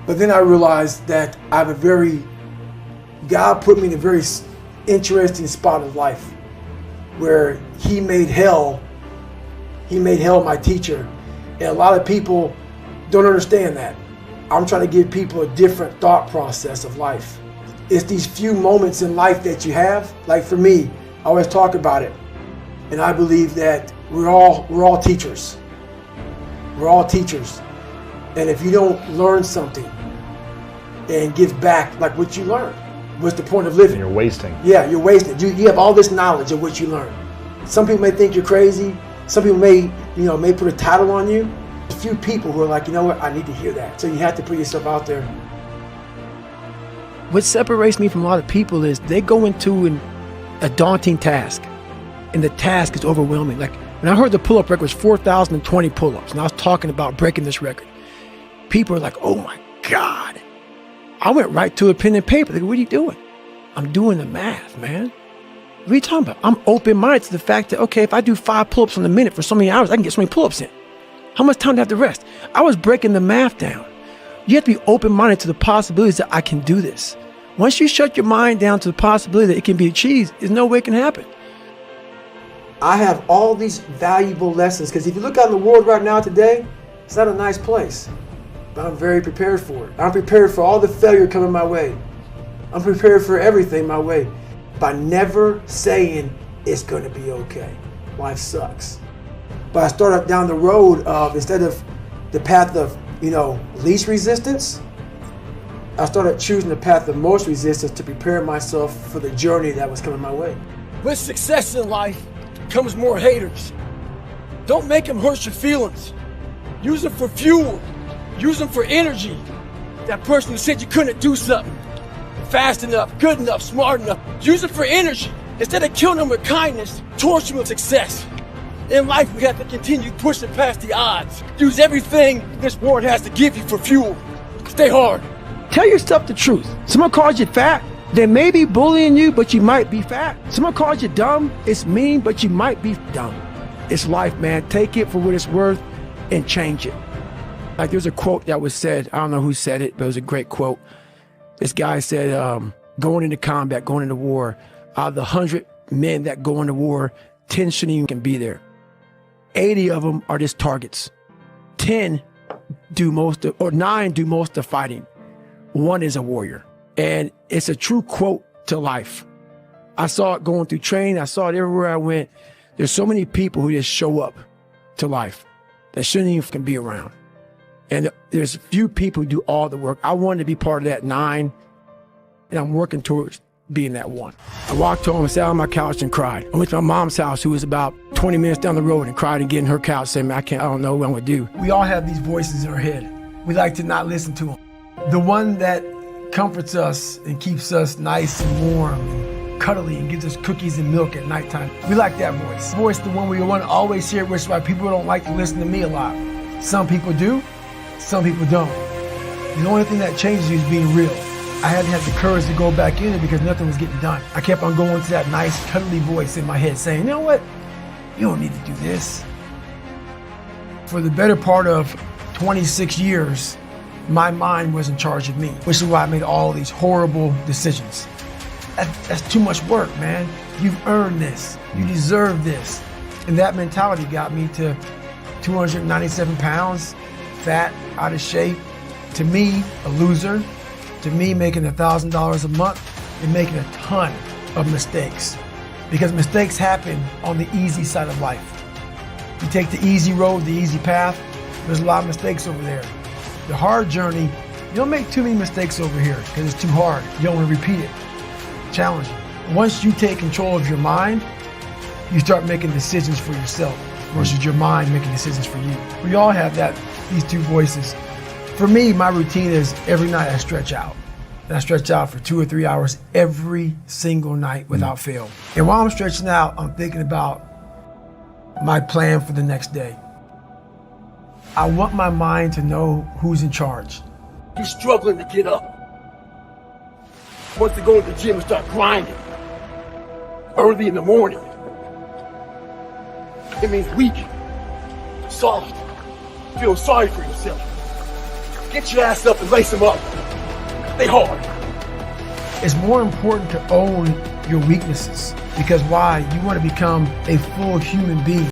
But then I realized that God put me in a very interesting spot of life where He made hell my teacher. And a lot of people don't understand that. I'm trying to give people a different thought process of life. It's these few moments in life that you have. Like for me, I always talk about it. And I believe that we're all teachers. We're all teachers. And if you don't learn something and give back like what you learned, what's the point of living? And you're wasting. Yeah, you're wasting. You have all this knowledge of what you learned. Some people may think you're crazy. Some people may put a title on you. A few people who are like, you know what, I need to hear that. So you have to put yourself out there. What separates me from a lot of people is they go into a daunting task, and the task is overwhelming. Like when I heard the pull-up record was 4,020 pull-ups, and I was talking about breaking this record, people are like, oh my God. I went right to a pen and paper. They go, what are you doing? I'm doing the math, man. What are you talking about? I'm open-minded to the fact that, okay, if I do 5 pull-ups in a minute for so many hours, I can get so many pull-ups in. How much time do I have to rest? I was breaking the math down. You have to be open-minded to the possibilities that I can do this. Once you shut your mind down to the possibility that it can be achieved, there's no way it can happen. I have all these valuable lessons, because if you look out in the world right now today, it's not a nice place. But I'm very prepared for it. I'm prepared for all the failure coming my way. I'm prepared for everything my way. By never saying it's going to be okay. Life sucks. But I started down the road of, instead of the path of, least resistance, I started choosing the path of most resistance to prepare myself for the journey that was coming my way. With success in life comes more haters. Don't make them hurt your feelings. Use them for fuel. Use them for energy. That person who said you couldn't do something fast enough, good enough, smart enough, use it for energy. Instead of killing them with kindness, torture them with success. In life, we have to continue pushing past the odds. Use everything this world has to give you for fuel. Stay hard. Tell yourself the truth. Someone calls you fat, they may be bullying you, but you might be fat. Someone calls you dumb, it's mean, but you might be dumb. It's life, man. Take it for what it's worth and change it. Like there's a quote that was said, I don't know who said it, but it was a great quote. This guy said, going into combat, going into war, out of the 100 men that go into war, 10 shouldn't even be there. 80 of them are just targets. 9 do most of the fighting. 1 is a warrior. And it's a true quote to life. I saw it going through training. I saw it everywhere I went. There's so many people who just show up to life that shouldn't even be around. And there's a few people who do all the work. I wanted to be part of that 9, and I'm working towards being that 1. I walked home and sat on my couch and cried. I went to my mom's house, who was about 20 minutes down the road, and cried again in her couch, saying, I don't know what I'm gonna do. We all have these voices in our head. We like to not listen to them. The one that comforts us and keeps us nice and warm and cuddly and gives us cookies and milk at nighttime. We like that voice. Voice, the one we want to always hear, which is why people don't like to listen to me a lot. Some people do. Some people don't. The only thing that changes you is being real. I had to have the courage to go back in it because nothing was getting done. I kept on going to that nice, cuddly voice in my head saying, you know what? You don't need to do this. For the better part of 26 years, my mind was in charge of me, which is why I made all these horrible decisions. That's too much work, man. You've earned this. You deserve this. And that mentality got me to 297 pounds, fat, out of shape. To me, a loser. To me, making $1,000 a month and making a ton of mistakes. Because mistakes happen on the easy side of life. You take the easy road, the easy path, there's a lot of mistakes over there. The hard journey, you don't make too many mistakes over here because it's too hard. You don't want to repeat it. Challenging. Once you take control of your mind, you start making decisions for yourself versus your mind making decisions for you. We all have these two voices. For me, my routine is every night I stretch out. And I stretch out for 2 or 3 hours every single night without fail. And while I'm stretching out, I'm thinking about my plan for the next day. I want my mind to know who's in charge. You're struggling to get up. Wants to go to the gym and start grinding early in the morning. It means weak, soft, feel sorry for yourself. Get your ass up and lace them up. They hard. It's more important to own your weaknesses because why? You want to become a full human being.